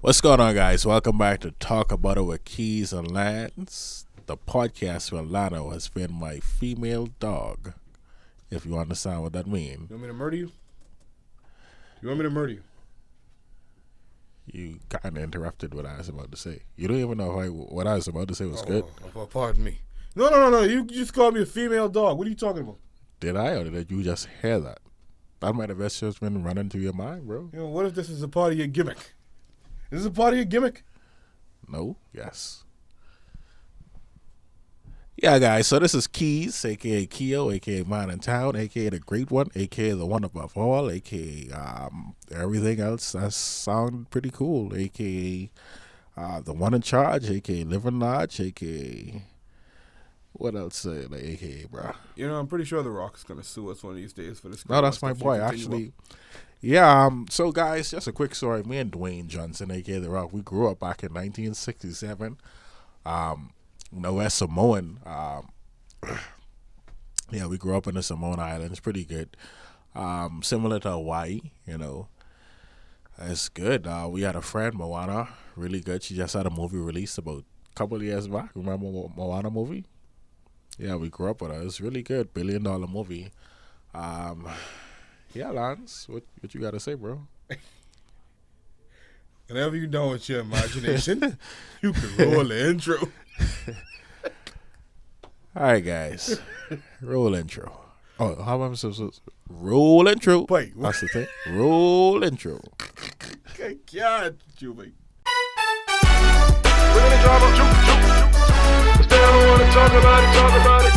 What's going on, guys? Welcome back to Talk About It with Keys and Lance, the podcast where Lano has been my female dog, if you understand what that means. You want me to murder you? You want me to murder you? You kind of interrupted what I was about to say. You don't even know what I was about to say was good. Pardon me. No. You just called me a female dog. What are you talking about? Did I, or did you just hear that? That might have just been running through your mind, bro. You know, what if this is a part of your gimmick? Is this a part of your gimmick? No? Yes. Yeah, guys, so this is Keys, a.k.a. Keo, a.k.a. Man in Town, a.k.a. The Great One, a.k.a. The One Above All, a.k.a. Everything else that sound pretty cool, a.k.a. The One in Charge, a.k.a. Living Large, a.k.a. What else, a.k.a. bro? You know, I'm pretty sure The Rock's going to sue us one of these days for this. No, that's my boy, actually. Yeah, so guys, just a quick story. Me and Dwayne Johnson, a.k.a. The Rock, we grew up back in 1967. We're Samoan. Yeah, we grew up in the Samoan Islands. Pretty good. Similar to Hawaii, you know. It's good. We had a friend, Moana, really good. She just had a movie released about a couple of years back. Remember Moana movie? Yeah, we grew up with her. It's really good. $1 billion movie. Yeah, Lance, what you got to say, bro? Whenever you're done with your imagination, you can roll the intro. All right, guys. Roll intro. Oh, how am I supposed to... Roll intro. Wait. That's the thing. Roll intro. Okay, God, you mate. Bring the drama, Let's don't want to talk about it.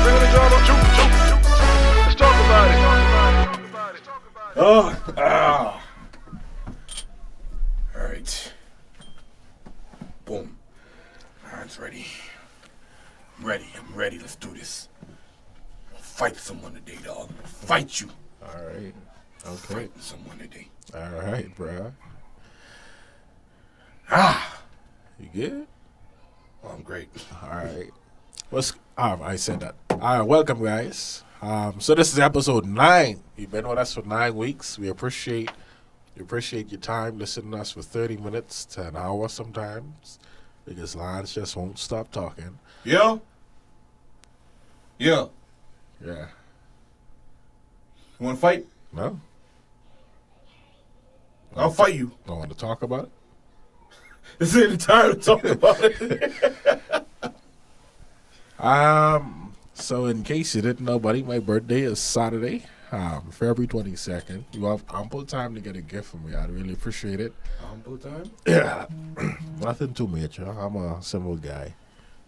Bring the drama, Let's talk about it. All right. Boom. Hands ready. I'm ready. Let's do this. I'll fight someone today, dog. I'll fight you. All right. Okay. Fight someone today. All right, bro. You good? Oh, I'm great. All right. I said that. All right, welcome, guys. So this is episode 9. You've been with us for 9 weeks. We appreciate your time listening to us for 30 minutes to an hour sometimes, because Lance just won't stop talking. Yeah. Yeah. You want to fight? No? I'll fight you. Don't want to talk about it? This ain't the time to talk about it. So in case you didn't know, buddy, my birthday is Saturday, February 22nd. You have ample time to get a gift from me. I'd really appreciate it. Ample time? Yeah. Nothing too major. I'm a simple guy.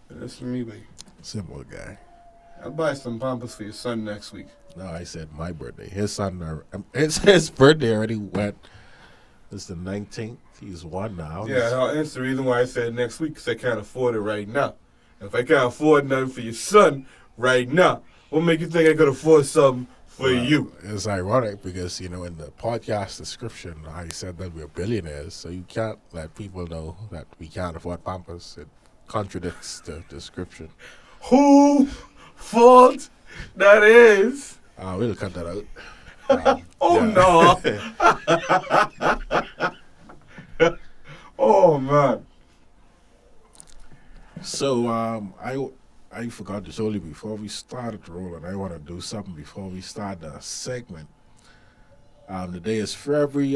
That's for me, baby. Simple guy. I'll buy some Pampers for your son next week. No, I said my birthday. His son, his birthday already went. It's the 19th. He's 1 now. Yeah, that's the reason why I said next week, because I can't afford it right now. If I can't afford nothing for your son right now, what make you think I could afford something for you? It's ironic because, in the podcast description, I said that we're billionaires, so you can't let people know that we can't afford Pampers. It contradicts the description. Who fault that is? We'll cut that out. No. Oh, man. So, I forgot to tell you before we started rolling, I want to do something before we start the segment. Today is February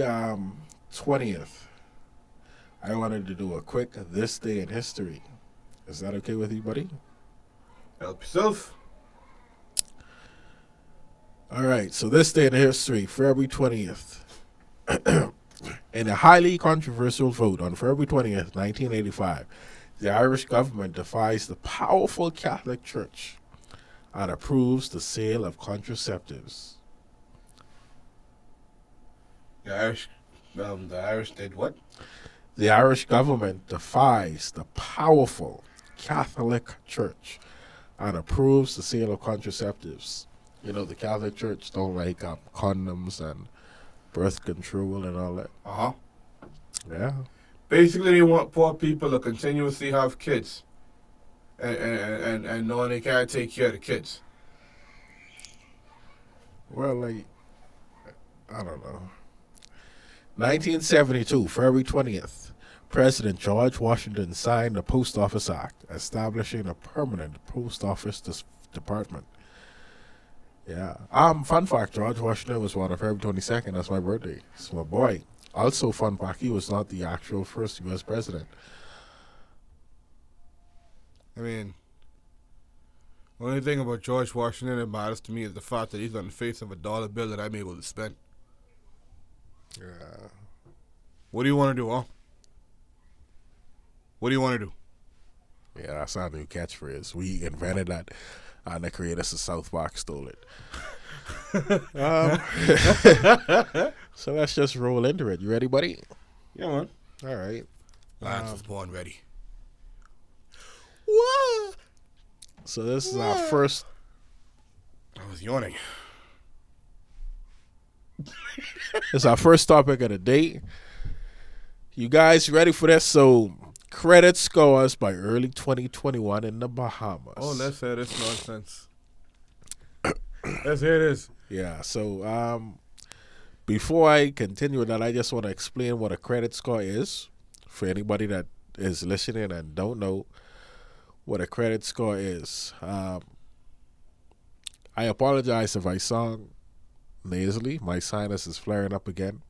20th. I wanted to do a quick This Day in History. Is that okay with you, buddy? Help yourself. All right, so this day in history, February 20th. In a highly controversial vote on February 20th, 1985, the Irish government defies the powerful Catholic Church and approves the sale of contraceptives. The Irish did what? The Irish government defies the powerful Catholic Church and approves the sale of contraceptives. The Catholic Church don't like condoms and birth control and all that. Uh-huh. Yeah. Basically, they want poor people to continuously have kids and knowing they can't take care of the kids. Well, I don't know. 1972, February 20th, President George Washington signed the Post Office Act, establishing a permanent post office department. Yeah. Fun fact, George Washington was born on February 22nd. That's my birthday. It's my boy. Also, fun fact, he was not the actual first U.S. president. I mean, the only thing about George Washington that matters to me is the fact that he's on the face of a dollar bill that I'm able to spend. Yeah. What do you want to do, huh? What do you want to do? Yeah, that's our new catchphrase. We invented that, and the creators of South Park stole it. So let's just roll into it. You ready, buddy? Yeah, man. All right. Lance was born ready. What? So this is our first. I was yawning. This is our first topic of the day. You guys ready for this? So, credit scores by early 2021 in the Bahamas. Oh, let's hear this nonsense. Let's hear this. Yeah. So, before I continue with that, I just want to explain what a credit score is for anybody that is listening and don't know what a credit score is. I apologize if I sound nasally. My sinus is flaring up again.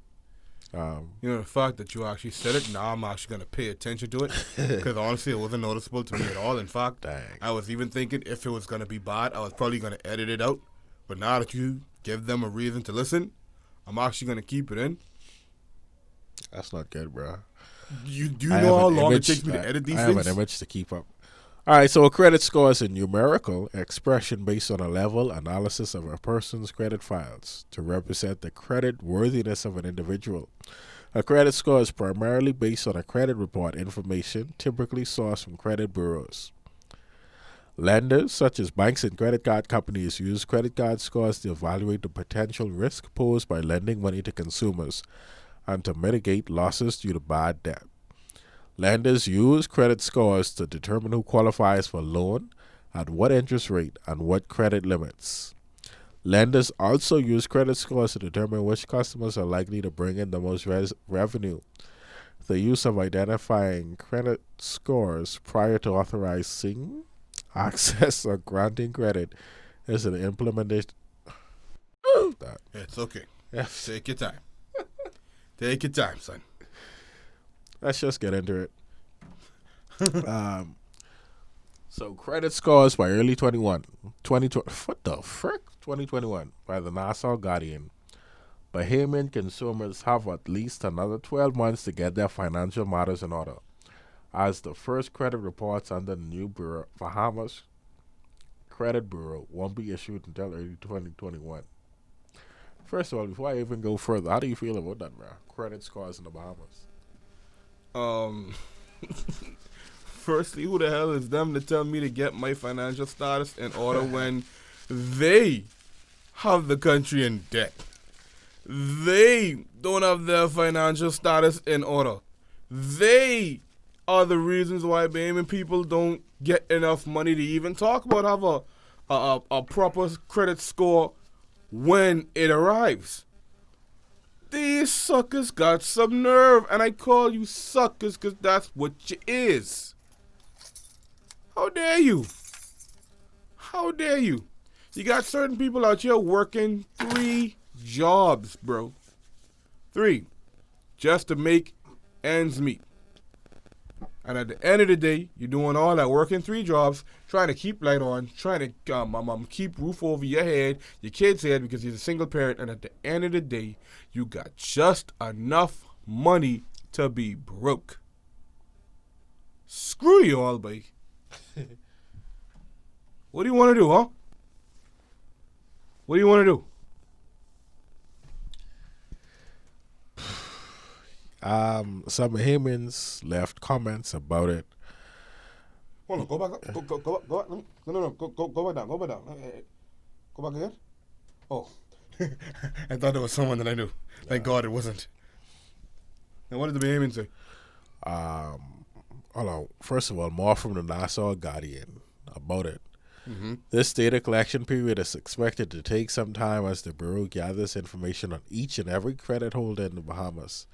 You know, the fact that you actually said it, now I'm actually going to pay attention to it. Because honestly, it wasn't noticeable to me at all. In fact, Dang. I was even thinking if it was going to be bad, I was probably going to edit it out. But now that you give them a reason to listen, I'm actually going to keep it in. That's not good, bro. Do you know how long it takes me to edit these I things? have an image to keep up. All right, so a credit score is a numerical expression based on a level analysis of a person's credit files to represent the credit worthiness of an individual. A credit score is primarily based on a credit report information typically sourced from credit bureaus. Lenders, such as banks and credit card companies, use credit card scores to evaluate the potential risk posed by lending money to consumers and to mitigate losses due to bad debt. Lenders use credit scores to determine who qualifies for a loan, at what interest rate, and what credit limits. Lenders also use credit scores to determine which customers are likely to bring in the most revenue. The use of identifying credit scores prior to authorizing access or granting credit is an implementation. It's okay. Yes. Take your time. Take your time, son. Let's just get into it. So credit scores by early 2020. What the frick? 2021 by the Nassau Guardian. Bahamian consumers have at least another 12 months to get their financial matters in order, as the first credit reports under the new bureau, Bahamas Credit Bureau, won't be issued until early 2021. First of all, before I even go further, how do you feel about that, bro? Credit scores in the Bahamas. Firstly, who the hell is them to tell me to get my financial status in order when they have the country in debt? They don't have their financial status in order. They are the reasons why Bahamian people don't get enough money to even talk about have a proper credit score when it arrives. These suckers got some nerve, and I call you suckers because that's what you is. How dare you? How dare you? You got certain people out here working 3 jobs, bro. 3. Just to make ends meet. And at the end of the day, you're doing all that, working 3 jobs, trying to keep light on, trying to keep roof over your head, your kid's head, because you're a single parent. And at the end of the day, you got just enough money to be broke. Screw you all, buddy. What do you want to do, huh? What do you want to do? Some Bahamians left comments about it. Hold on, go back up. Go back. No. Go back down. Go back down. Go back again. Oh. I thought it was someone that I knew. Thank God it wasn't. Now, what did the Bahamians say? Hold on. First of all, more from the Nassau Guardian about it. This data collection period is expected to take some time as the Bureau gathers information on each and every credit holder in the Bahamas.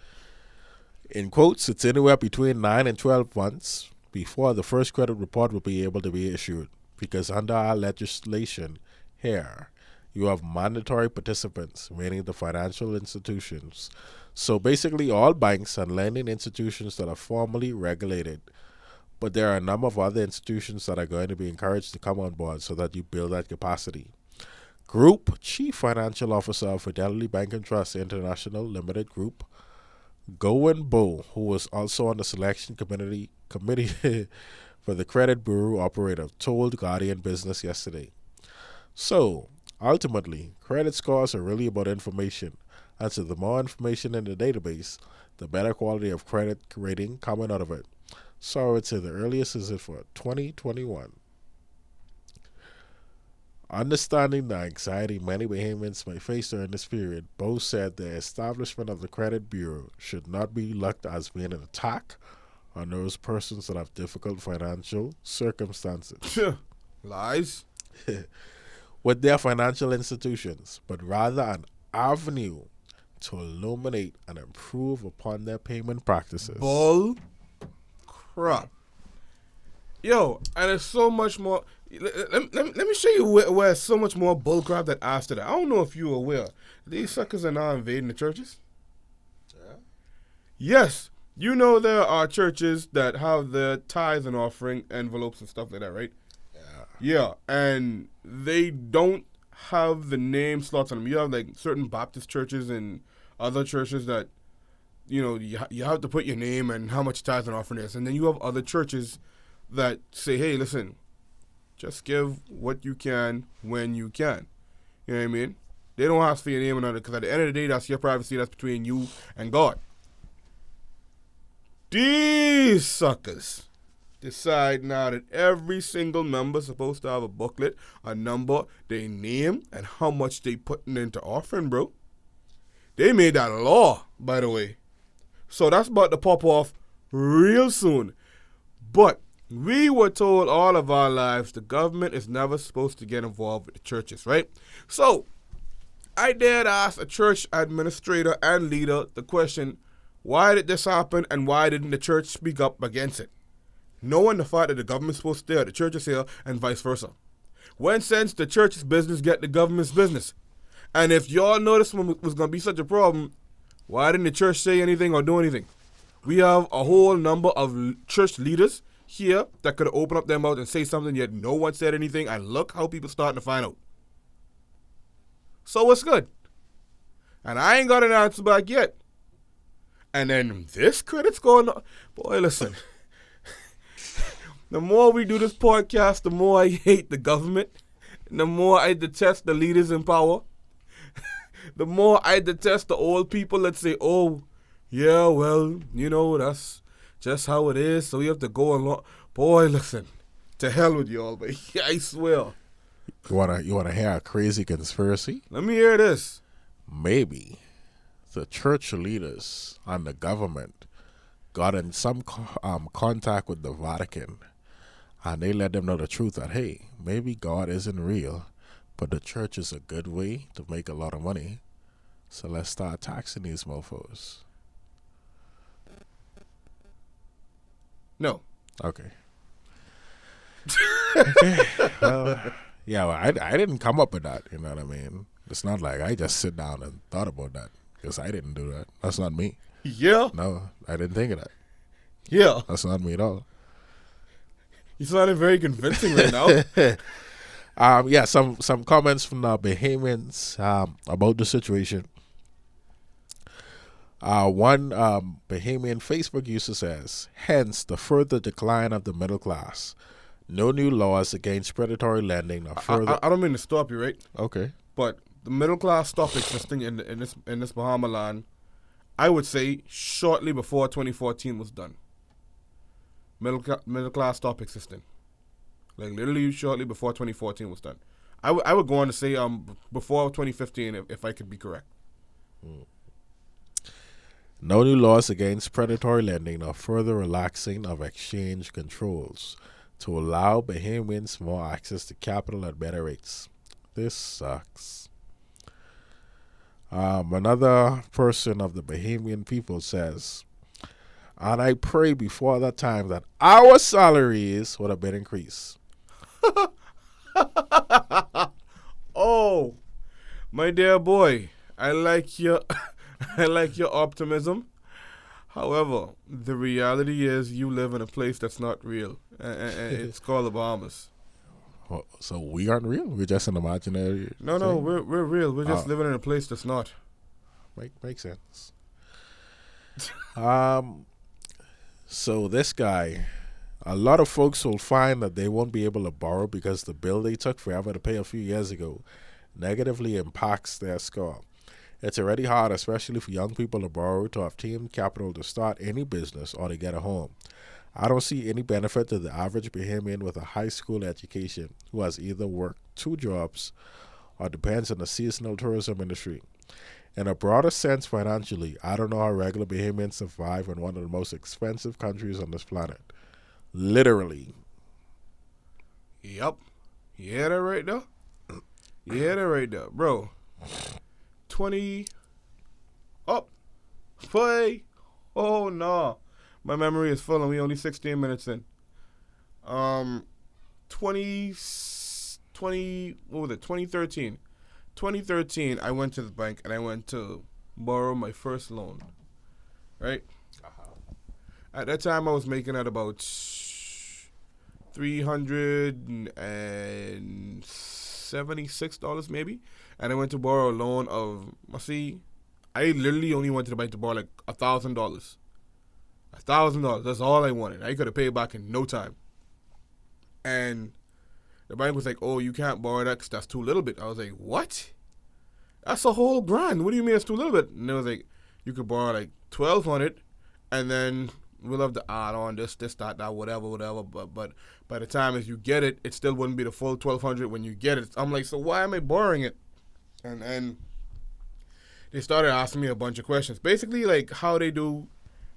In quotes, it's anywhere between 9 and 12 months before the first credit report will be able to be issued, because under our legislation here, you have mandatory participants, meaning the financial institutions. So basically all banks and lending institutions that are formally regulated. But there are a number of other institutions that are going to be encouraged to come on board so that you build that capacity. Group Chief Financial Officer of Fidelity Bank and Trust International Limited Group, Gowen Bow, who was also on the selection committee for the Credit Bureau operator, told Guardian Business yesterday. So, ultimately, credit scores are really about information. And so the more information in the database, the better quality of credit rating coming out of it. So I would say the earliest is it for 2021. Understanding the anxiety many Bahamians may face during this period, Bow said the establishment of the Credit Bureau should not be looked as being an attack on those persons that have difficult financial circumstances Lies. with their financial institutions, but rather an avenue to illuminate and improve upon their payment practices. Bull crap. Yo, and it's so much more. Let me show you where it's so much more bull crap that after that. I don't know if you're aware. These suckers are now invading the churches. Yeah. Yes. You know there are churches that have their tithes and offering envelopes and stuff like that, right? Yeah, and they don't have the name slots on them. You have like certain Baptist churches and other churches that, you know, you have to put your name and how much tithes and offering is. And then you have other churches that say, hey, listen, just give what you can when you can. You know what I mean? They don't ask for your name or nothing, because at the end of the day, that's your privacy. That's between you and God. These suckers decide now that every single member is supposed to have a booklet, a number, their name, and how much they putting into offering, bro. They made that law, by the way. So that's about to pop off real soon. But we were told all of our lives the government is never supposed to get involved with the churches, right? So I dared ask a church administrator and leader the question, why did this happen and why didn't the church speak up against it? Knowing the fact that the government's supposed to stay at the church's here and vice versa. When since the church's business get the government's business? And if y'all know this one was going to be such a problem, why didn't the church say anything or do anything? We have a whole number of church leaders here that could open up their mouth and say something, yet no one said anything, and look how people starting to find out. So what's good? And I ain't got an answer back yet. And then this credit's going on. Boy, listen. The more we do this podcast, the more I hate the government. And the more I detest the leaders in power. The more I detest the old people that say, oh, yeah, well, you know, that's just how it is, so we have to go along. Boy, listen, to hell with y'all, but I swear. You wanna hear a crazy conspiracy? Let me hear this. Maybe the church leaders and the government got in some contact with the Vatican, and they let them know the truth that, hey, maybe God isn't real, but the church is a good way to make a lot of money, so let's start taxing these mofos. No. Okay. Okay. Well, yeah, well, I didn't come up with that, you know what I mean? It's not like I just sit down and thought about that, because I didn't do that. That's not me. Yeah. No, I didn't think of that. Yeah. That's not me at all. You sounded very convincing right now. Yeah, some comments from the Bahamians about the situation. One Bahamian Facebook user says, hence the further decline of the middle class. No new laws against predatory lending or further. I don't mean to stop you, right? Okay. But the middle class stopped existing in this Bahama land, I would say, shortly before 2014 was done. Middle class stopped existing. Like literally shortly before 2014 was done. I would go on to say before 2015 if I could be correct. No new laws against predatory lending or further relaxing of exchange controls. to allow Bahamians more access to capital at better rates. This sucks. Another person of the Bahamian people says, and I pray before that time that our salaries would have been increased. Oh, my dear boy, I like your I like your optimism. However, the reality is you live in a place that's not real, and it's called the Bahamas. Well, so we aren't real. We're just an imaginary. No, thing? we're real. We're just living in a place that's not. Makes sense. So this guy, a lot of folks will find that they won't be able to borrow because the bill they took forever to pay a few years ago negatively impacts their score. It's already hard, especially for young people, to borrow to obtain capital to start any business or to get a home. I don't see any benefit to the average Bahamian with a high school education who has either worked 2 jobs or depends on the seasonal tourism industry. In a broader sense, financially, I don't know how regular Bahamians survive in one of the most expensive countries on this planet. Literally. Yep. You hear that right there? You hear that right there, bro? 20 up. Play. Oh no. My memory is full and we only 16 minutes in. 2013. 2013, I went to the bank and I went to borrow my first loan. Right? At that time, I was making at about $376 maybe. And I went to borrow a loan of, I literally only went to the bank to borrow like $1,000. $1,000, that's all I wanted. I could have paid back in no time. And the bank was like, oh, you can't borrow that because that's too little bit. I was like, what? That's a whole grand. What do you mean it's too little bit? And they was like, you could borrow like $1,200 and then we'll have to add on this, that, whatever. But by the time as you get it, it still wouldn't be the full $1,200 when you get it. I'm like, so why am I borrowing it? And they started asking me a bunch of questions. Basically, like how they do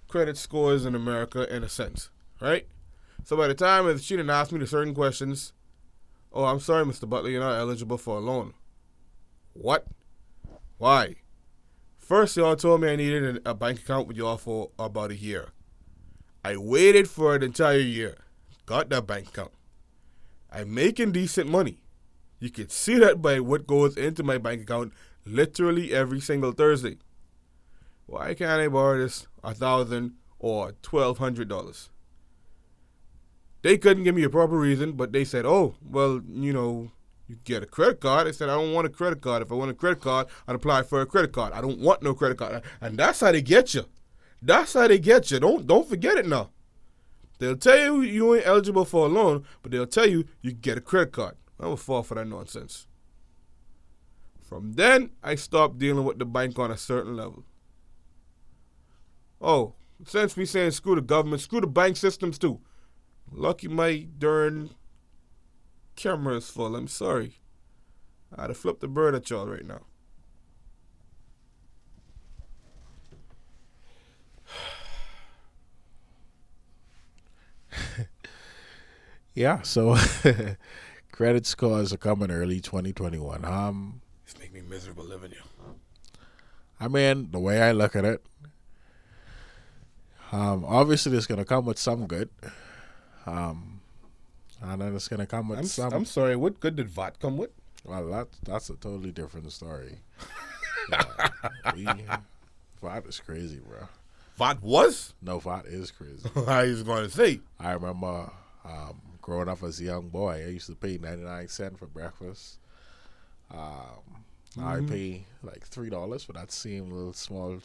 credit scores in America in a sense, right? So by the time as she didn't ask me the certain questions, oh, I'm sorry, Mr. Butler, you're not eligible for a loan. What? Why? First, y'all told me I needed a bank account with y'all for about a year. I waited for an entire year. Got that bank account. I'm making decent money. You can see that by what goes into my bank account literally every single Thursday. Why can't I borrow this $1,000 or $1,200? They couldn't give me a proper reason, but they said, oh, well, you get a credit card. I said, I don't want a credit card. If I want a credit card, I'd apply for a credit card. I don't want no credit card. And that's how they get you. That's how they get you. Don't forget it now. They'll tell you you ain't eligible for a loan, but they'll tell you you get a credit card. I would fall for that nonsense. From then, I stopped dealing with the bank on a certain level. Oh, since me saying screw the government, screw the bank systems too. Lucky my darn camera is full. I'm sorry. I'd have flipped the bird at y'all right now. Yeah, so credit scores are coming early 2021. This make me miserable living here. I mean, the way I look at it, obviously it's gonna come with some good. And then it's gonna come with some. I'm sorry. What good did VAT come with? Well, that's a totally different story. VAT is crazy, bro. VAT was? No, VAT is crazy. I was going to say. I remember growing up as a young boy, I used to pay 99 cents for breakfast. Now I pay like $3 for that same little small.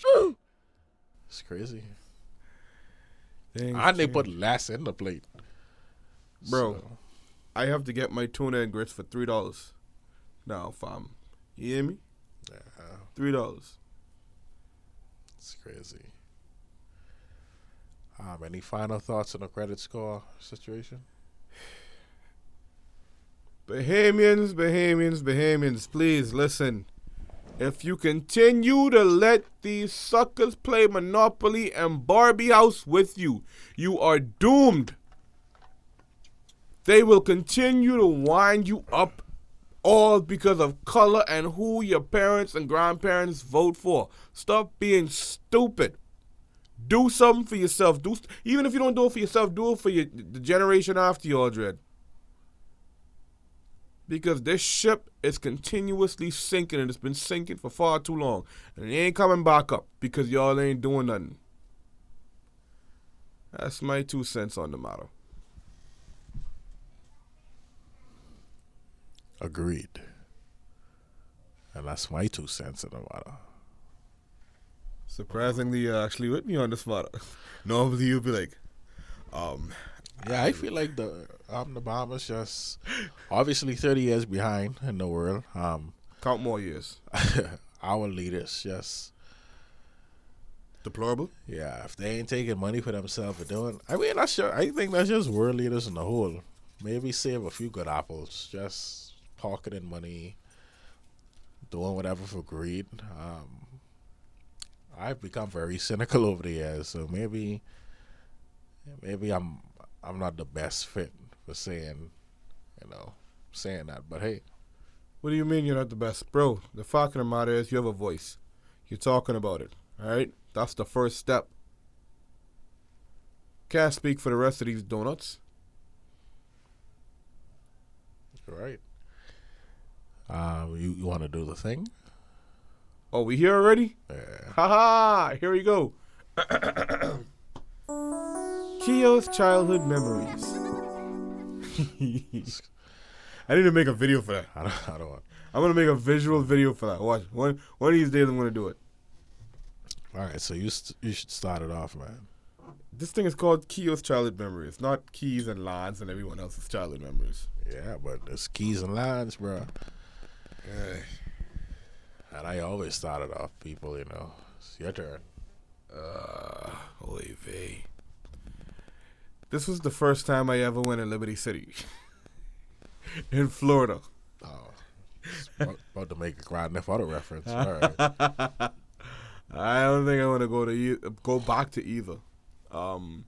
It's crazy. And they put less in the plate. Bro, So, I have to get my tuna and grits for $3 now, fam. You hear me? yeah, $3. it's crazy. Any final thoughts on the credit score situation? Bahamians, please listen. If you continue to let these suckers play Monopoly and Barbie House with you, you are doomed. They will continue to wind you up all because of color and who your parents and grandparents vote for. Stop being stupid. Do something for yourself. Even if you don't do it for yourself, do it for the generation after you, Aldred. Because this ship is continuously sinking, and it's been sinking for far too long. And it ain't coming back up because y'all ain't doing nothing. That's my 2 cents on the matter. Agreed. And that's my 2 cents in the matter. Surprisingly, you're actually with me on this matter. Normally you'd be like, Yeah, I feel like the Bahamas just obviously 30 years behind in the world. count more years. Our leaders just, Deplorable? yeah, if they ain't taking money for themselves and doing, I mean, I think that's just world leaders in the whole. Maybe save a few good apples, just pocketing money, doing whatever for greed. I've become very cynical over the years, so maybe I'm not the best fit for saying that. But hey, What do you mean you're not the best? Bro, the fact of the matter is you have a voice. You're talking about it. Alright? That's the first step. Can't speak for the rest of these donuts. all right. You want to do the thing? Oh, we here already? Yeah. Haha, here we go. Keo's childhood memories. I need to make a video for that. I don't want. I'm going to make a visual video for that. Watch. One of these days I'm going to do it. All right, so you should start it off, man. This thing is called Keo's childhood memories, not Keys and Lance and everyone else's childhood memories. Yeah, but it's keys and lines, bro. And I always started off, people. It's your turn. Oy vey. This was the first time I ever went to Liberty City. In Florida. Oh, about to make a Grand Theft Auto reference. All right. I don't think I want to go back to either. When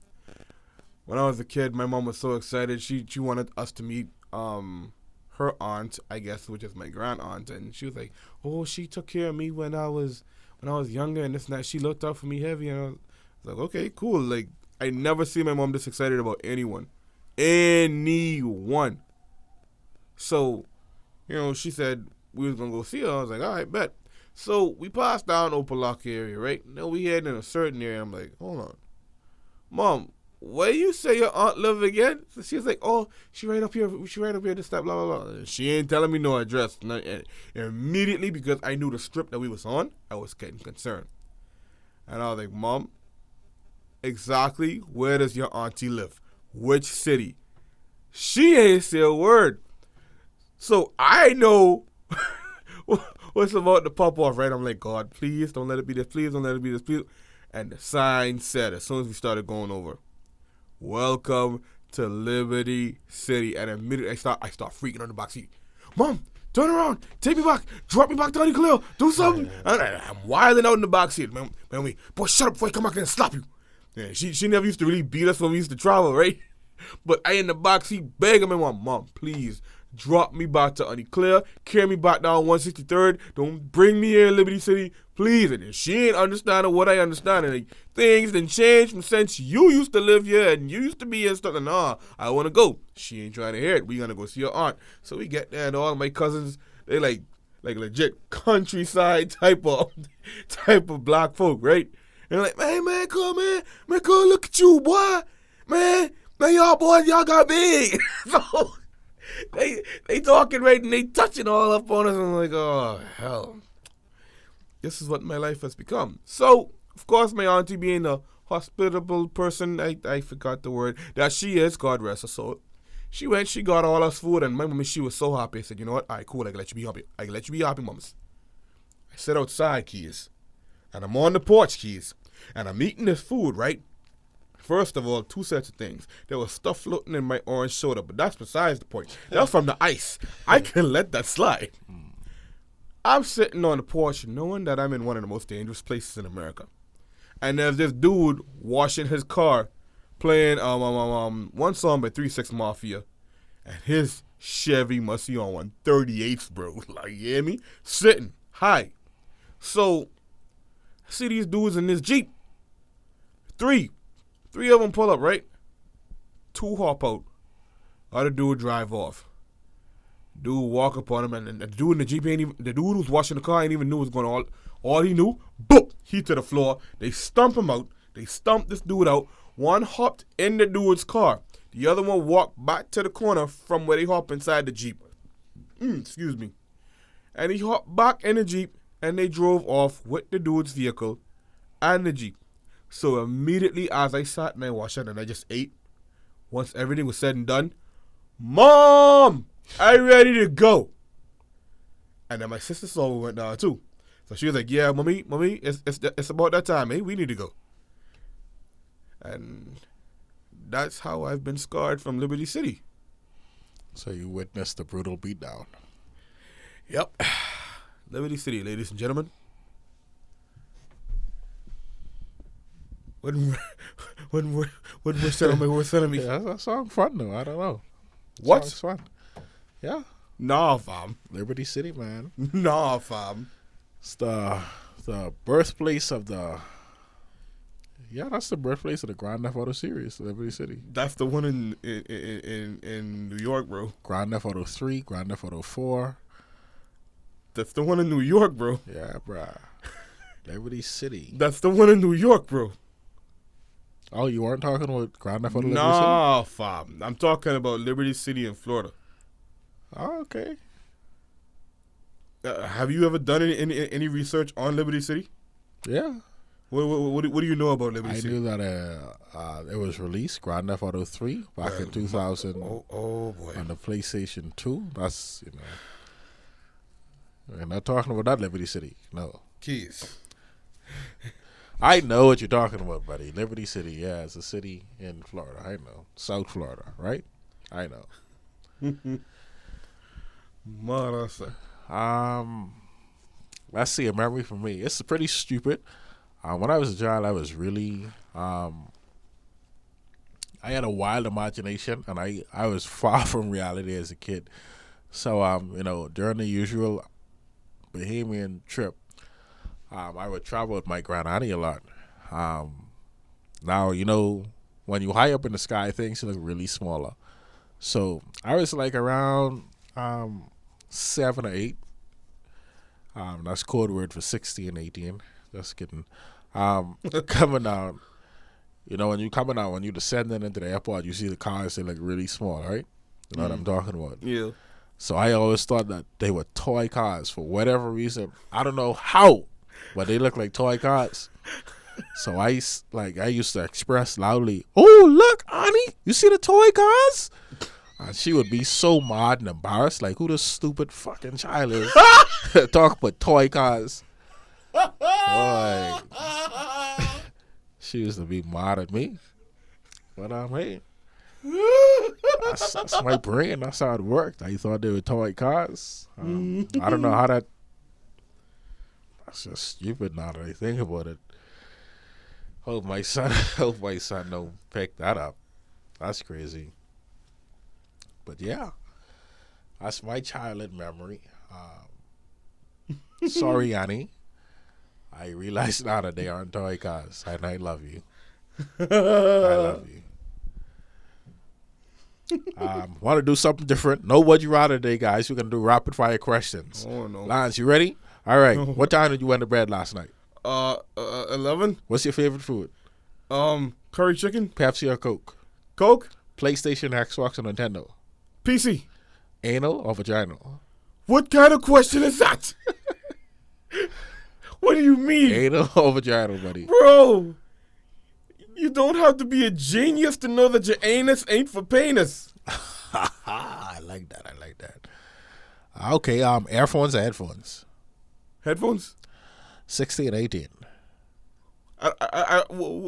I was a kid, my mom was so excited. She wanted us to meet her aunt, I guess, which is my grand aunt, and she was like, "Oh, she took care of me when I was younger, and this and that. She looked out for me heavy." And I was like, "Okay, cool." Like, I never see my mom this excited about anyone. So, she said we was gonna go see her. I was like, all right, bet. So we passed down Opelika area, right? Now we head in a certain area. I'm like, hold on, Mom, where you say your aunt live again? So she was like, oh, she right up here. She right up here. This, that, blah, blah, blah. She ain't telling me no address. And immediately, because I knew the strip that we was on, I was getting concerned. And I was like, Mom, exactly where does your auntie live? Which city? She ain't say a word. So I know what's about to pop off, right? I'm like, God, please don't let it be this. Please don't let it be this. Please. And the sign said, as soon as we started going over, welcome to Liberty City. And immediately I start freaking on the back seat. Mom, turn around, take me back, drop me back to Cleo, do something. And I'm wilding out in the back seat. Man, boy, shut up before I come back and slap you. Yeah, she never used to really beat us when we used to travel, right? But I in the back seat begging my mom, please drop me back to Auntie Claire, carry me back down 163rd. Don't bring me here in Liberty City, please. And she ain't understanding what I understand. And things done changed from since you used to live here and you used to be here and stuff. And I want to go. She ain't trying to hear it. We gonna go see her aunt. So we get there and all my cousins, they like legit countryside type of black folk, right? And they're like, man, come look at you, boy, man, y'all boys, y'all got big. So they talking right and they touching all up on us. And I'm like, oh, hell. This is what my life has become. So, of course, my auntie being a hospitable person, I forgot the word, that she is, God rest her soul. She went, she got all us food, and my mommy, she was so happy. I said, you know what? All right, cool, I can let you be happy. Mamas. I sit outside, Keys, and I'm on the porch, Keys, and I'm eating this food, right? First of all, 2 sets of things. There was stuff floating in my orange soda, but that's besides the point. That was from the ice. I can let that slide. I'm sitting on the porch knowing that I'm in one of the most dangerous places in America. And there's this dude washing his car, playing one song by 3 6 Mafia. And his Chevy must be on 138th, bro. Like, you hear me? Sitting high. So, I see these dudes in this Jeep. Three of them pull up, right? 2 hop out. Other dude drive off. Dude walk up on him, and the dude in the Jeep ain't even, the dude who's washing the car ain't even knew what's going on. All he knew, boop, he to the floor. They stump him out. They stumped this dude out. One hopped in the dude's car. The other one walked back to the corner from where they hopped inside the Jeep. Excuse me. And he hopped back in the Jeep, and they drove off with the dude's vehicle and the Jeep. So immediately as I sat and I watched it and I just ate, once everything was said and done, Mom, I ready to go. And then my sister saw we went down too. So she was like, yeah, mommy, it's about that time, eh? We need to go. And that's how I've been scarred from Liberty City. So you witnessed the brutal beatdown. Yep. Liberty City, ladies and gentlemen. When we're selling my worst enemy. Yeah, that song fun though. I don't know. What? Song's fun. Yeah. Nah, fam. Liberty City, man. Nah, fam. It's the birthplace of the. Yeah, that's the birthplace of the Grand Theft Auto series, Liberty City. That's the one in New York, bro. Grand Theft Auto 3, Grand Theft Auto 4. That's the one in New York, bro. Yeah, bruh. Liberty City. That's the one in New York, bro. Oh, you weren't talking about Grand Theft Auto Liberty City? Nah, fam. I'm talking about Liberty City in Florida. Oh, okay. Have you ever done any research on Liberty City? Yeah. What do you know about Liberty I City? knew that it was released, Grand Theft Auto 3, back in 2000 Oh boy. on the PlayStation 2. That's, we're not talking about that Liberty City. No. Keys. I know what you're talking about, buddy. Liberty City, yeah, it's a city in Florida. I know. South Florida, right? I know. Marasa. Let's see, a memory for me. It's pretty stupid. When I was a child, I was really, I had a wild imagination, and I was far from reality as a kid. So, during the usual Bahamian trip, I would travel with my granddaddy a lot. Now, when you high up in the sky, things look really smaller. So I was like around 7 or 8. That's code word for 60 and 18. Just kidding. Coming down, when you coming out, when you descending into the airport, you see the cars, they look really small, right? You know what I'm talking about? Yeah. So I always thought that they were toy cars for whatever reason. I don't know how, but they look like toy cars. So I used to express loudly, "Oh, look, Annie, you see the toy cars?" And she would be so mad and embarrassed, like, who this stupid fucking child is talk about toy cars. Boy, she used to be mad at me. But hey, that's my brain. That's how it worked. I thought they were toy cars. I don't know how that. That's just stupid now that I think about it. Hope my son don't pick that up. That's crazy. But yeah, that's my childhood memory. Sorry, Annie. I realize now that they aren't toy cars, and I love you. I love you. Want to do something different? No Would You Rather today, guys. We're going to do rapid fire questions. Oh, no. Lance, you ready? All right. What time did you went to bed last night? 11. What's your favorite food? Curry chicken. Pepsi or Coke? Coke. PlayStation, Xbox, or Nintendo? PC. Anal or vaginal? What kind of question is that? What do you mean? Anal or vaginal, buddy? Bro, you don't have to be a genius to know that your anus ain't for penis. I like that. Okay, earphones or headphones? Headphones? 60 and 18.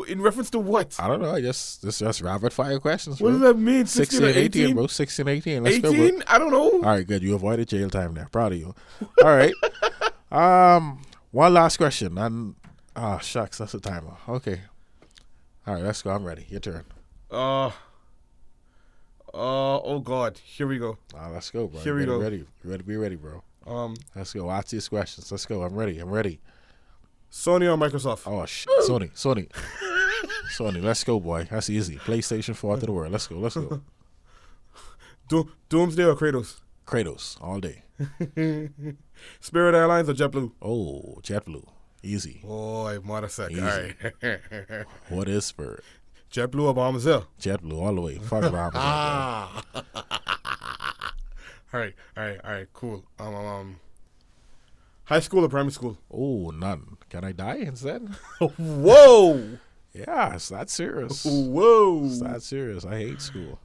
In reference to what? I don't know. Just rapid fire questions. What bro. does that mean? 16 and 18, bro. 16 and 18. Let's go, bro. 18? I don't know. All right, good. You avoided jail time there. Proud of you. All right. One last question. And shucks, that's the timer. Okay. All right, let's go. I'm ready. Your turn. Oh God, here we go. Let's go, bro. Here we go. Ready. You better be ready, bro. Let's go. Watch these questions. Let's go. I'm ready. Sony or Microsoft? Oh shit. Sony. Sony. Let's go, boy. That's easy. PlayStation 4 to the world. Let's go. Doomsday or Kratos? Kratos all day. Spirit Airlines or JetBlue? Oh, JetBlue. Easy. Boy, motherfucker. Easy. All right. What is Spirit? JetBlue or Bombazil? JetBlue all the way. Fuck around. All right, cool. High school or primary school? Oh, none. Can I die instead? Whoa! Yeah, it's not serious. Whoa! It's not serious. I hate school.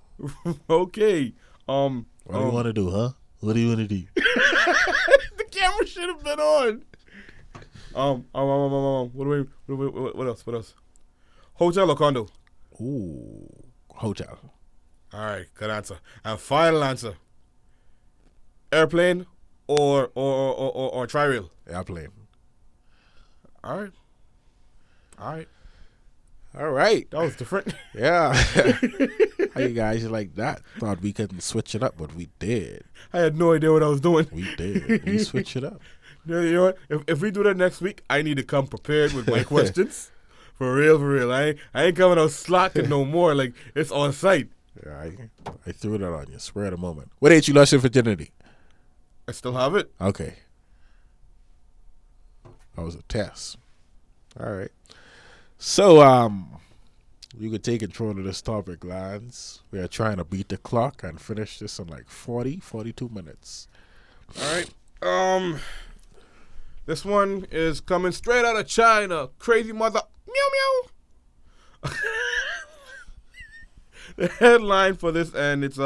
Okay. What do you want to do, huh? What do you want to do? The camera should have been on. What else? Hotel or condo? Ooh, hotel. All right, good answer. And final answer. Airplane or tri-rail? Airplane. All right. All right. That was different. Yeah. How you guys like that? Thought we couldn't switch it up, but we did. I had no idea what I was doing. We did. We switched it up. You know what? If we do that next week, I need to come prepared with my questions. For real. I ain't coming out slacking no more. Like, it's on site. Yeah, I threw that on you. Spur of the moment. What age you lost your virginity? I still have it. Okay. That was a test. All right. So, you could take control of this topic, lads. We are trying to beat the clock and finish this in like 42 minutes. All right. This one is coming straight out of China. Crazy mother. Meow meow. The headline for this, and it's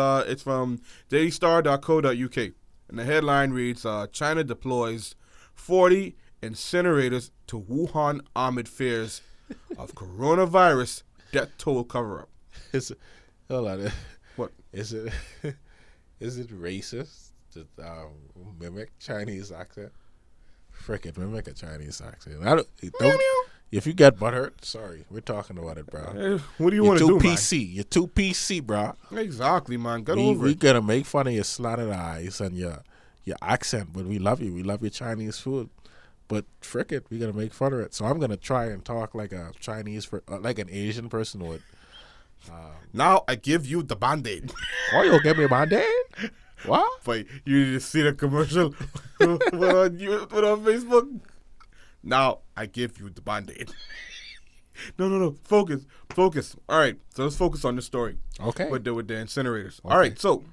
from dailystar.co.uk, and the headline reads: China deploys 40 incinerators to Wuhan amid fears of coronavirus death toll cover-up. Hold on. What? Is it racist to mimic Chinese accent? Frickin' mimic a Chinese accent. If you get butthurt, sorry, we're talking about it, bro. What do you want to do, man? You're too PC, bro. Exactly, man. Get over We it. gonna make fun of your slanted eyes and your accent, but we love you. We love your Chinese food. But frick it, we're gonna make fun of it. So I'm gonna try and talk like a like an Asian person would. Now I give you the Band-Aid. Oh, you'll give me a Band-Aid? What? But you need to see the commercial put on Facebook. Now I give you the Band-Aid. No. Focus. All right, so let's focus on the story. Okay. With the incinerators. Okay. All right, so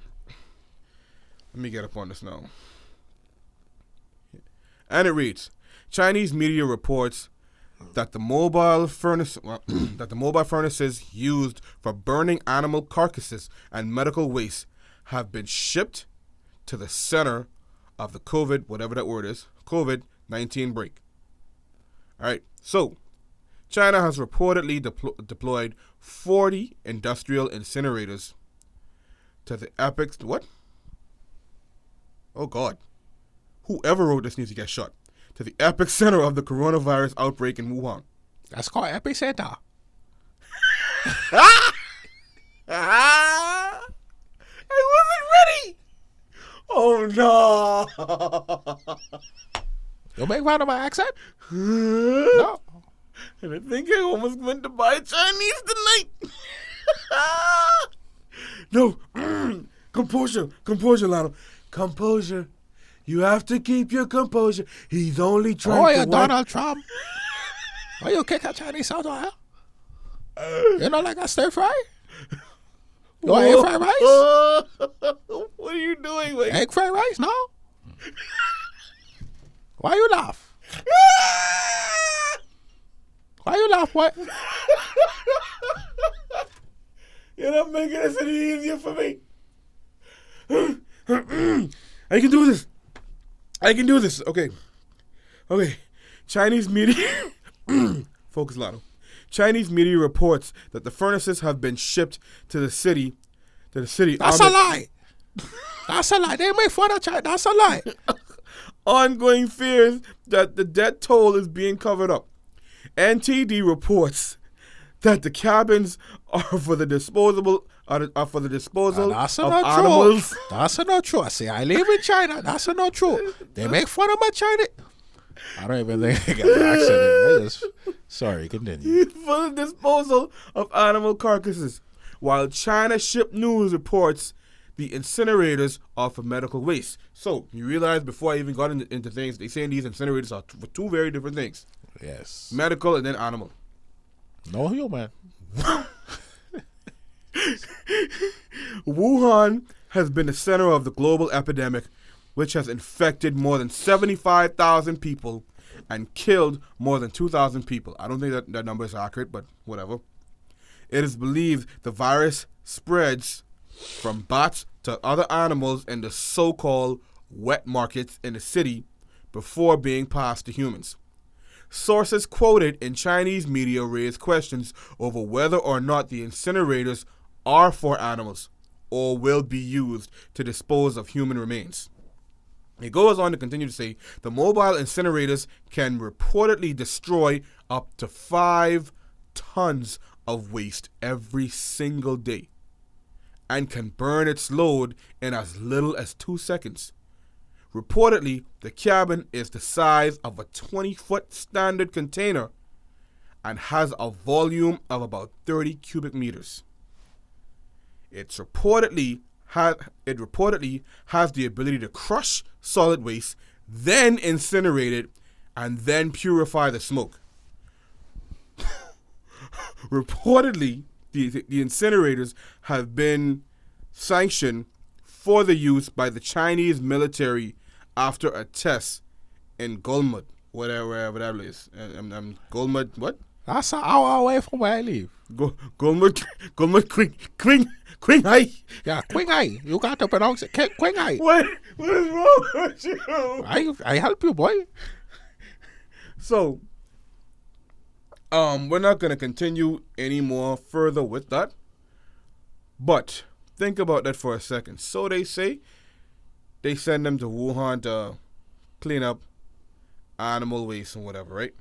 let me get up on this now. And it reads: Chinese media reports that the mobile furnaces used for burning animal carcasses and medical waste have been shipped to the center of the COVID-19 break. All right, so China has reportedly deployed 40 industrial incinerators to the what? Oh, God. Whoever wrote this needs to get shot. To the epicenter of the coronavirus outbreak in Wuhan. That's called epicenter. I wasn't ready. Oh, no. Don't make fun of my accent. No. And I think I almost went to buy Chinese tonight. No. Composure, Lionel. Composure. You have to keep your composure. He's only trying to... you're Donald Trump. Why you kick a Chinese out of here? You know, like a stir fry? You want egg fried rice? What are you doing? Like? Egg fried rice? No. Why you laugh? Why you laugh? What? You're not making this any easier for me. I can do this. Okay. Chinese media... Focus, Lotto. Chinese media reports that the furnaces have been shipped to the city. That's a lie. That's a lie. They make fun of China. That's a lie. Ongoing fears that the death toll is being covered up. NTD reports that the cabins are for the disposal are for the disposal That's of not animals. true. That's not true. I say I live in China. That's not true. They make fun of my China. I don't even think I got an accent. I just, sorry, continue. For the disposal of animal carcasses, while China Ship News reports the incinerators are for medical waste. So, you realize before I even got into things, they saying these incinerators are for two very different things. Yes. Medical and then animal. No human. Wuhan has been the center of the global epidemic, which has infected more than 75,000 people and killed more than 2,000 people. I don't think that number is accurate, but whatever. It is believed the virus spreads from bats to other animals in the so-called wet markets in the city before being passed to humans. Sources quoted in Chinese media raised questions over whether or not the incinerators are for animals or will be used to dispose of human remains. It goes on to continue to say the mobile incinerators can reportedly destroy up to 5 tons of waste every single day and can burn its load in as little as 2 seconds. Reportedly, the cabin is the size of a 20-foot standard container and has a volume of about 30 cubic meters. It reportedly has the ability to crush solid waste, then incinerate it, and then purify the smoke. Reportedly, the incinerators have been sanctioned for the use by the Chinese military after a test in Gulmud, wherever that is. Gulmud, what? That's an hour away from where I live. Gulmud, Qinghai. Yeah, Qinghai. You got to pronounce it Qinghai. What is wrong with you? I help you, boy. So, we're not going to continue any more further with that. But think about that for a second. So they say they send them to Wuhan to clean up animal waste and whatever, right?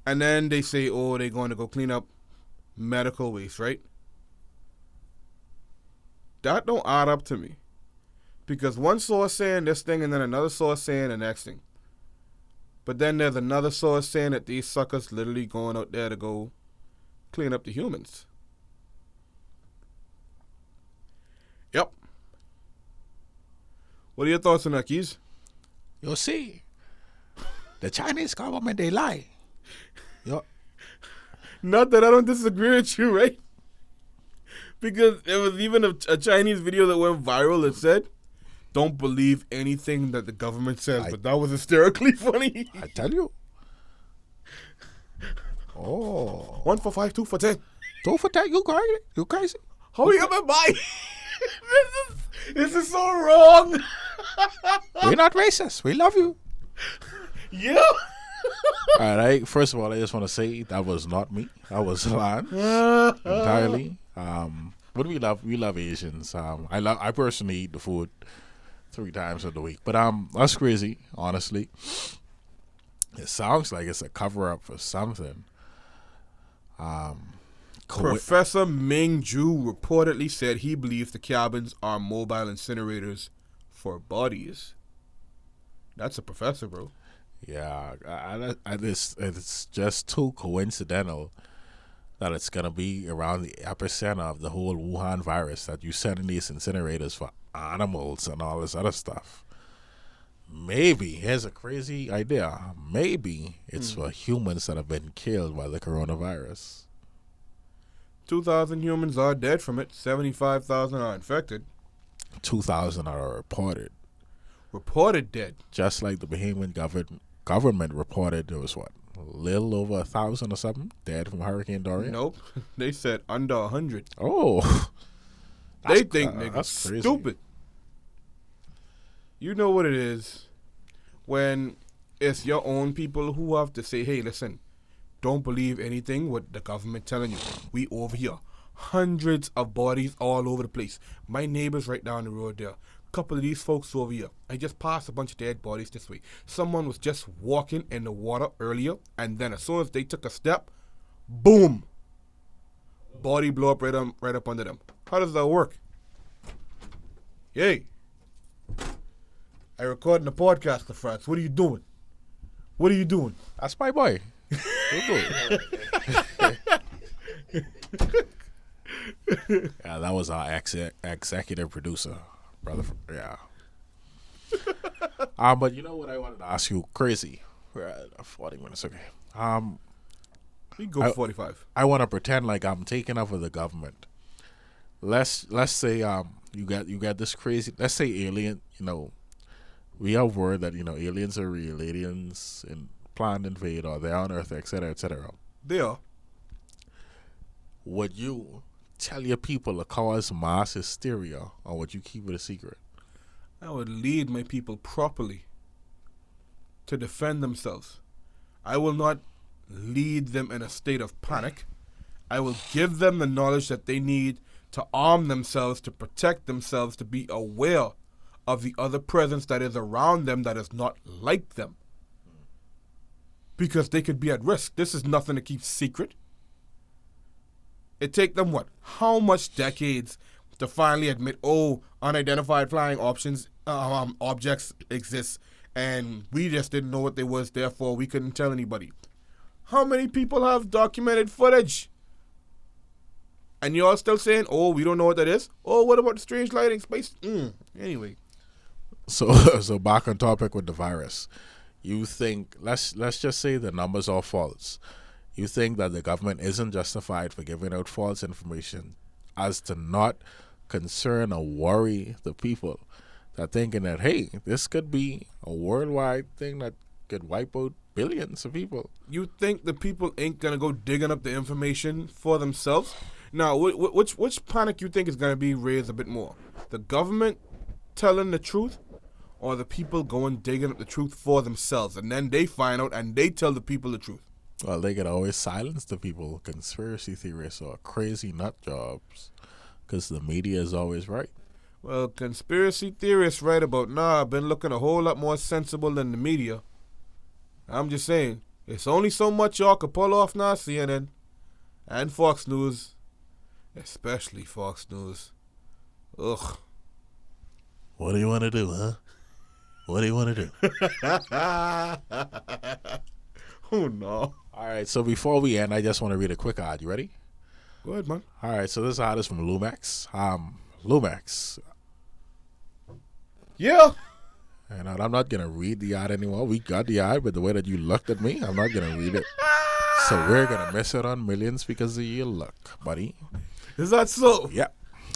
And then they say, oh, they're going to go clean up medical waste, right? That don't add up to me. Because one source saying this thing and then another source saying the next thing. But then there's another source saying that these suckers literally going out there to go clean up the humans. Yep. What are your thoughts on that, Keys? You see, the Chinese government, they lie. Not that I don't disagree with you, right? Because there was even a Chinese video that went viral that said, don't believe anything that the government says. But that was hysterically funny. I tell you. Oh. 1 for 5, 2 for 10. 2 for 10, you crazy? You crazy? How are you gonna buy? This is so wrong. We're not racist. We love you. Yeah. All right. First of all, I just want to say that was not me. That was Lance entirely. But we love Asians. I personally eat the food 3 times a week. But that's crazy, honestly. It sounds like it's a cover up for something. Professor Ming Ju reportedly said he believes the cabins are mobile incinerators for bodies. That's a professor, bro. Yeah, it's just too coincidental that it's going to be around the epicenter of the whole Wuhan virus, that you sending these incinerators for animals and all this other stuff. Maybe, here's a crazy idea, maybe it's for humans that have been killed by the coronavirus. 2,000 humans are dead from it. 75,000 are infected. 2,000 are reported. Reported dead. Just like the Bahamian government reported there was, what, a little over 1,000 or something dead from Hurricane Dorian? Nope. They said under 100. Oh. They think niggas stupid. You know what it is when it's your own people who have to say, hey, listen, don't believe anything what the government telling you. We over here. Hundreds of bodies all over the place. My neighbors right down the road there. Couple of these folks over here. I just passed a bunch of dead bodies this way. Someone was just walking in the water earlier, and then as soon as they took a step, boom. body blow up right up under them. How does that work? Yay. I recording a podcast, the France. What are you doing? What are you doing? That's my boy. We'll do it. Yeah, that was our executive producer, brother. Yeah. But you know what I wanted to ask you? Crazy. We're at 40 minutes. Okay. We can go 45. I want to pretend like I'm taking over the government. Let's say you got this crazy. Let's say alien. You know, we have word that aliens are real. Aliens and planned invade or they're on Earth, etc., etc. They are. Would you tell your people to cause mass hysteria, or would you keep it a secret? I would lead my people properly to defend themselves. I will not lead them in a state of panic. I will give them the knowledge that they need to arm themselves, to protect themselves, to be aware of the other presence that is around them that is not like them. Because they could be at risk. This is nothing to keep secret. It take them what? How much decades to finally admit, unidentified flying objects exist, and we just didn't know what they was, therefore we couldn't tell anybody. How many people have documented footage? And you're all still saying, we don't know what that is? What about the strange lighting space? Anyway. So back on topic with the virus. You think, let's just say the numbers are false. You think that the government isn't justified for giving out false information as to not concern or worry the people that thinking that, hey, this could be a worldwide thing that could wipe out billions of people. You think the people ain't going to go digging up the information for themselves? Now, which panic you think is going to be raised a bit more? The government telling the truth, or the people going digging up the truth for themselves, and then they find out and they tell the people the truth? Well, they could always silence the people, conspiracy theorists or crazy nut jobs, because the media is always right. Well, conspiracy theorists right about now have been looking a whole lot more sensible than the media. I'm just saying, it's only so much y'all could pull off now, CNN and Fox News, especially Fox News. Ugh. What do you want to do, huh? What do you want to do? Oh, no. All right, so before we end, I just want to read a quick ad. You ready? Go ahead, man. All right, so this ad is from Lumex. Lumex. Yeah. And I'm not going to read the ad anymore. We got the ad, but the way that you looked at me, I'm not going to read it. So we're going to miss it on millions because of your luck, buddy. Is that so? Yeah.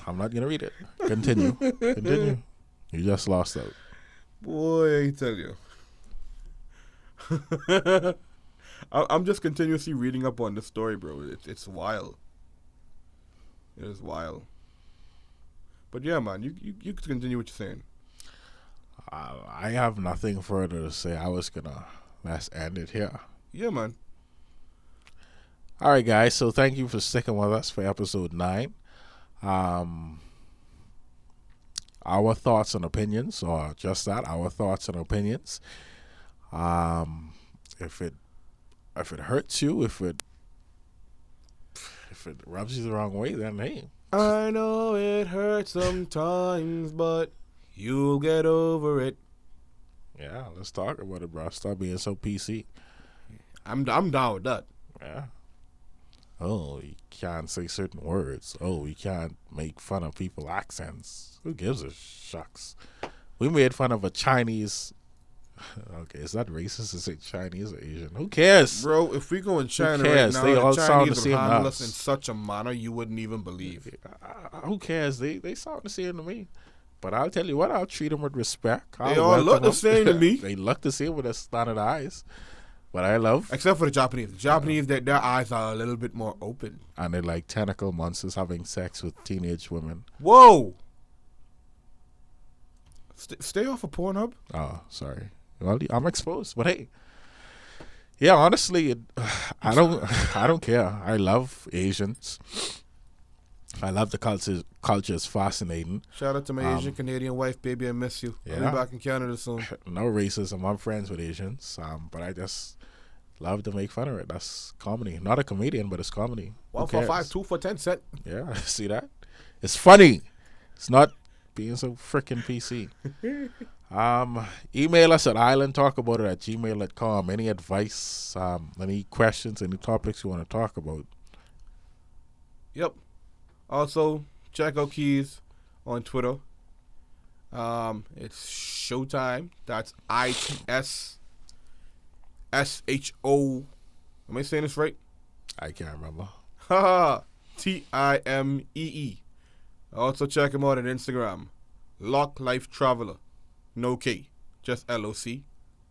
I'm not going to read it. Continue. Continue. You just lost out. Boy, I tell you. I'm just continuously reading up on this story, bro. It's wild. It is wild. But yeah, man, you can continue what you're saying. I have nothing further to say. I was gonna let's end it here. Yeah, man. All right, guys. So thank you for sticking with us for episode 9. Our thoughts and opinions, or just that, our thoughts and opinions. If it hurts you, if it rubs you the wrong way, then hey. I know it hurts sometimes, but you'll get over it. Yeah, let's talk about it, bro. Stop being so PC. I'm down with that. Yeah. Oh, you can't say certain words. Oh, you can't make fun of people's accents. Who gives a shucks? We made fun of a Chinese. Okay, is that racist to say Chinese or Asian? Who cares? Bro, if we go in China right cares? now, They all the sound Chinese the will same to handle us. us in such a manner you wouldn't even believe. Who cares? They sound the same to me. But I'll tell you what, I'll treat them with respect. They all look the same to me. They look the same with their standard eyes. But I love. Except for the Japanese. The Japanese, their eyes are a little bit more open. And they're like tentacle monsters having sex with teenage women. Whoa! Stay off of Pornhub. Oh, sorry. Well, I'm exposed. But hey. Yeah, honestly, I don't care. I love Asians. I love the culture. Culture is fascinating. Shout out to my Asian Canadian wife, baby. I miss you. Yeah. I'll be back in Canada soon. No racism. I'm friends with Asians. But love to make fun of it. That's comedy. Not a comedian, but it's comedy. 1 Who for cares? 5, 2 for 10 cent. Yeah, see that? It's funny. It's not being so freaking PC. Email us at islandtalkabout@gmail.com. Any advice, any questions, any topics you want to talk about. Yep. Also, check out Keys on Twitter. It's Showtime. That's ITSSHO. Am I saying this right? I can't remember. Haha. TIMEE. Also check him out on Instagram. Lock Life Traveler. No K. Just LOC.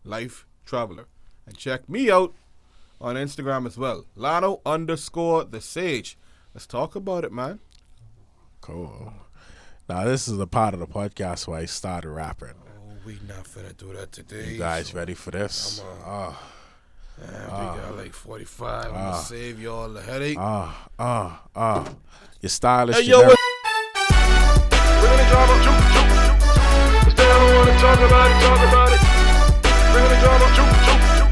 Life Traveler. And check me out on Instagram as well. Lano_the Sage. Let's talk about it, man. Cool. Now, this is the part of the podcast where I started rapping. Oh, we not finna do that today. You guys ready for this? We got like 45. I'm gonna save y'all the headache. You're stylish. Hey, you yo, never- Bring the drama, juke, juke. Instead, I don't wanna talk about it, talk about it. Bring the drama, juke, juke.